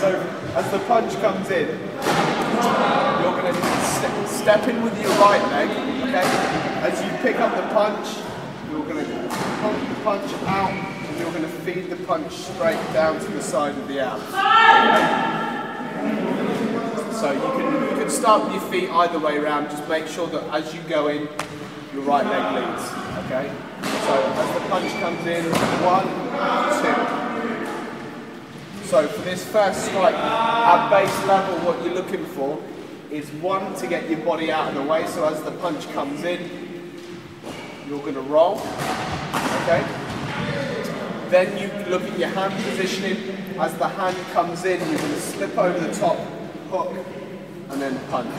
So as the punch comes in, you're going to step in with your right leg, okay? As you pick up the punch, you're going to pump the punch out, and you're going to feed the punch straight down to the side of the abs. Okay? So you can start with your feet either way around, just make sure that as you go in, your right leg leads, okay? So as the punch comes in, 1, 2. So for this first strike, at base level, what you're looking for is 1, to get your body out of the way, so as the punch comes in, you're going to roll, okay? Then you look at your hand positioning. As the hand comes in, you're going to slip over the top, hook, and then punch.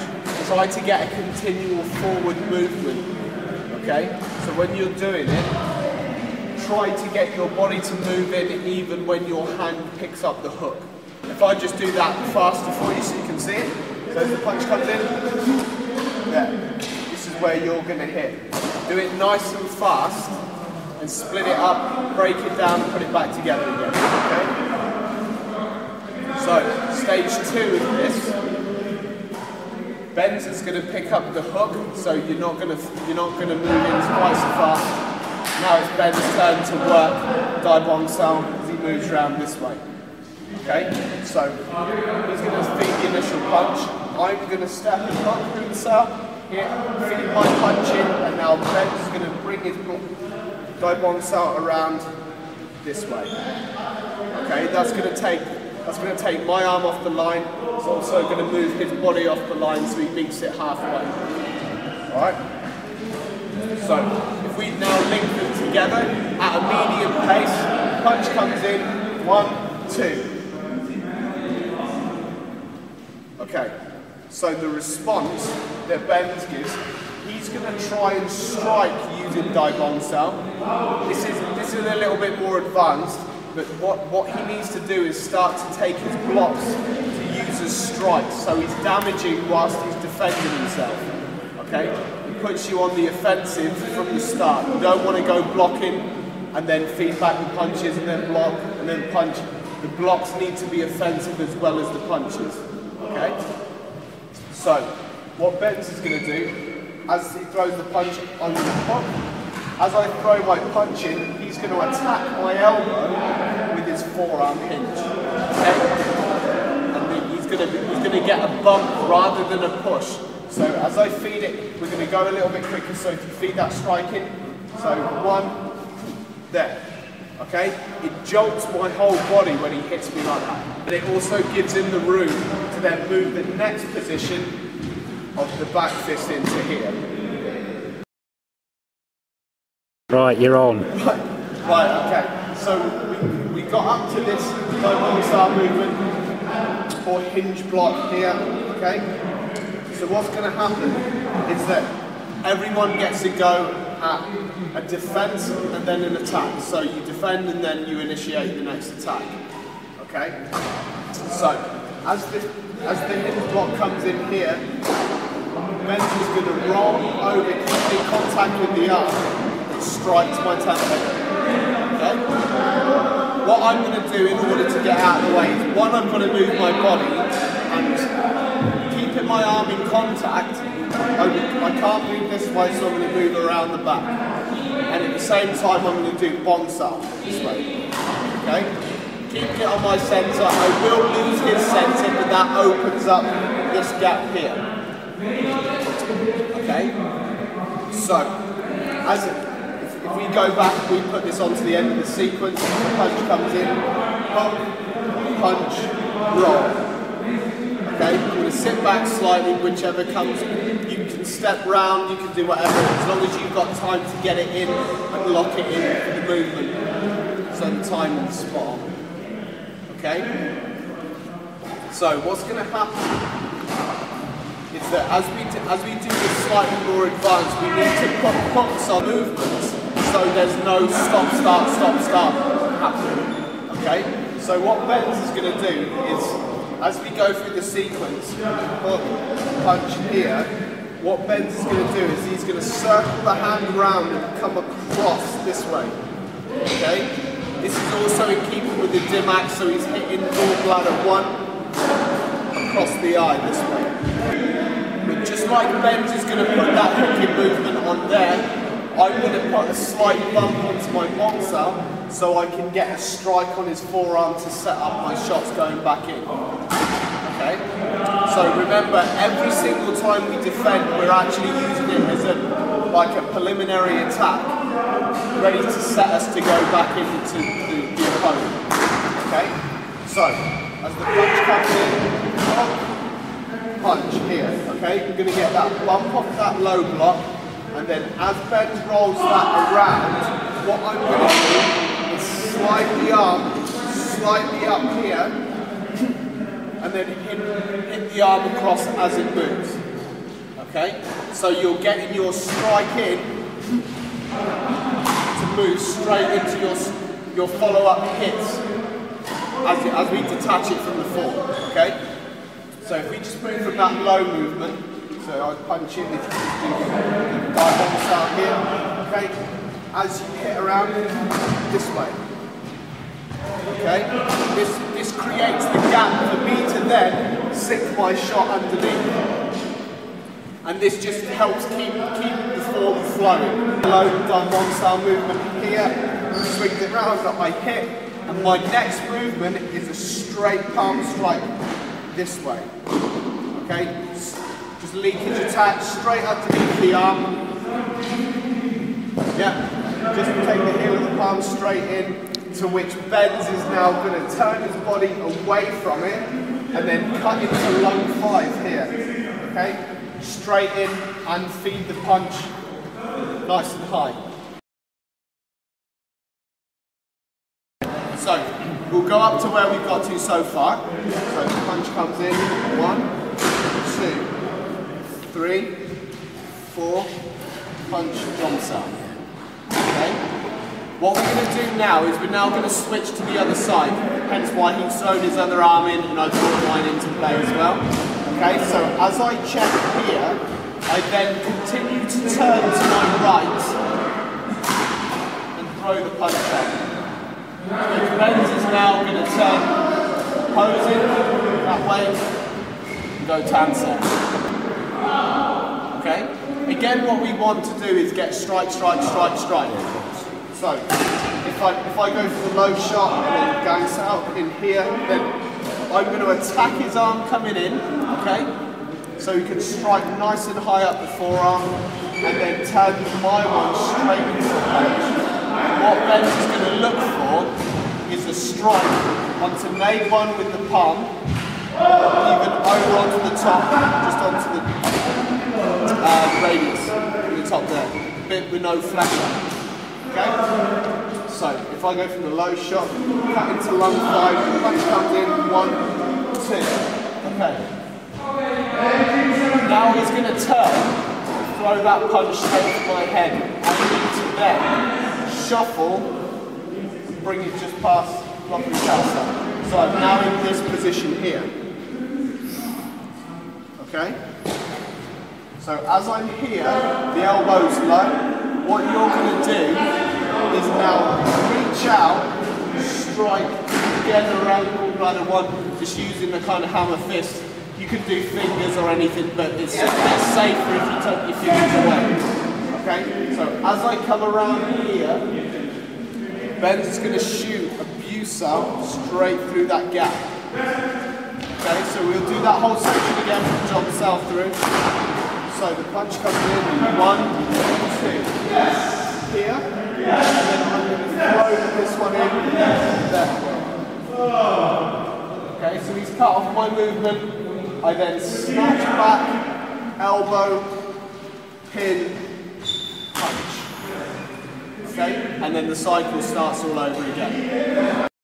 Try to get a continual forward movement, okay? So when you're doing it, try to get your body to move in even when your hand picks up the hook. If I just do that faster for you so you can see it. So as the punch comes in, there. This is where you're going to hit. Do it nice and fast and split it up, break it down and put it back together again, okay? So, stage 2 of this, Benz is going to pick up the hook, so you're not going to move in twice so fast. Now it's Ben's turn to work Dai Bong Sao as he moves around this way. Okay, so he's going to feed the initial punch. I'm going to step and hook Rin Sao here, feed my punch in, and now Ben's is going to bring his Dai Bong Sao around this way. Okay, that's going to take my arm off the line. It's also going to move his body off the line so he meets it halfway. Alright? So, if we now link them together at a medium pace, punch comes in, 1, 2. Okay, so the response that Benz gives, he's going to try and strike using Dai Bong Sao. This is a little bit more advanced, but what he needs to do is start to take his blocks to use as strikes, so he's damaging whilst he's defending himself. Okay? It puts you on the offensive from the start. You don't want to go blocking and then feed back the punches and then block and then punch. The blocks need to be offensive as well as the punches. Okay? So, what Benz is going to do, as he throws the punch on the hook, as I throw my punch in, he's going to attack my elbow with his forearm hinge. Okay? And then he's going to get a bump rather than a push. So as I feed it, we're going to go a little bit quicker, so if you feed that strike in, so 1, there. Okay? It jolts my whole body when he hits me like that. But it also gives him the room to then move the next position of the back fist into here. Right, you're on. Right, okay. So we got up to this Dai Bong Sao movement or hinge block here, okay? So what's going to happen is that everyone gets to go at a defense and then an attack. So you defend and then you initiate the next attack, okay? So as the hinge block comes in here, Benz is going to roll over, keep in contact with the arm. Strikes my tempo. Okay? What I'm going to do in order to get out of the way is, 1, I'm going to move my body and keeping my arm in contact. I can't move this way, so I'm going to move around the back. And at the same time, I'm going to do Bong Sao this way. Okay? Keeping it on my centre. I will lose his centre, but that opens up this gap here. Okay? So, if we go back, we put this onto the end of the sequence, the punch comes in, hook, punch, roll. Okay, you're going to sit back slightly, whichever comes. You can step round, you can do whatever, as long as you've got time to get it in and lock it in for the movement, so the timing's spot on. Okay? So what's going to happen is that as we do this slightly more advanced, we need to put hooks on movements so there's no stop, start happening. Okay? So what Benz is going to do is, as we go through the sequence, hook, punch here, what Benz is going to do is he's going to circle the hand round and come across this way. Okay? This is also in keeping with the Dimac, so he's hitting gallbladder 1 across the eye this way. But just like Ben's is going to put that hooking movement on there, I'm going to put a slight bump onto my boxer so I can get a strike on his forearm to set up my shots going back in. Okay? So remember, every single time we defend, we're actually using it as like a preliminary attack, ready to set us to go back into the opponent. Okay? So, as the punch comes in, punch here. Okay? We're going to get that bump off that low block, and then as Ben rolls that around, what I'm going to do is slide the arm slightly up here, and then hit the arm across as it moves. Okay? So you're getting your strike in to move straight into your follow-up hits as we detach it from the form. Okay? So if we just move from that low movement, so I punch in, if you do dive out here, okay? As you hit around this way. Okay? This creates the gap for me to then sink my shot underneath. And this just helps keep the form flowing. Low Daimon style movement here, swings it round, got my hit, and my next movement is a straight palm strike this way. Okay? Just leakage attack straight underneath the arm. Yeah. Just take the heel of the palm straight in, to which Benz is now going to turn his body away from it and then cut into lung 5 here. Okay? Straight in and feed the punch nice and high. So, we'll go up to where we've got to so far. So the punch comes in, 1, 2, 3, 4, punch, jumps out. Okay? What we're going to do now is we're now going to switch to the other side, hence why he's thrown his other arm in and I've brought mine into play as well. Okay, so as I check here, I then continue to turn to my right and throw the punch out. So Benz is now going to turn posing that way and go Tanser. Okay? Again, what we want to do is get strike, strike, strike, strike. So, if I go for the low shot and then gangs out in here, then I'm going to attack his arm coming in, okay? So he can strike nice and high up the forearm, and then turn my one straight into the punch. What Ben is going to look for is a strike onto nade 1 with the palm, even over onto the top, just onto the radius, the top there, a bit with no flex. Okay? So, if I go from the low shot, cut into lung 5, punch comes in, 1, 2. Okay. Now he's going to turn, throw that punch straight to my head. I need to then shuffle, bring it just past blocking salsa. So I'm now in this position here. Okay? So as I'm here, the elbow's low. What you're going to do is now reach out, strike again around the gallbladder 1, just using the kind of hammer fist. You could do fingers or anything, but it's just a bit safer if you take your fingers away. Okay, so as I come around here, Ben's is going to shoot a Busa straight through that gap. Okay, so we'll do that whole section again from John South through. So the punch comes in, 1, 2, here, and then I'm going to throw this one in that way. Okay, so he's cut off my movement. I then snatch back, elbow, pin, punch. Okay, and then the cycle starts all over again.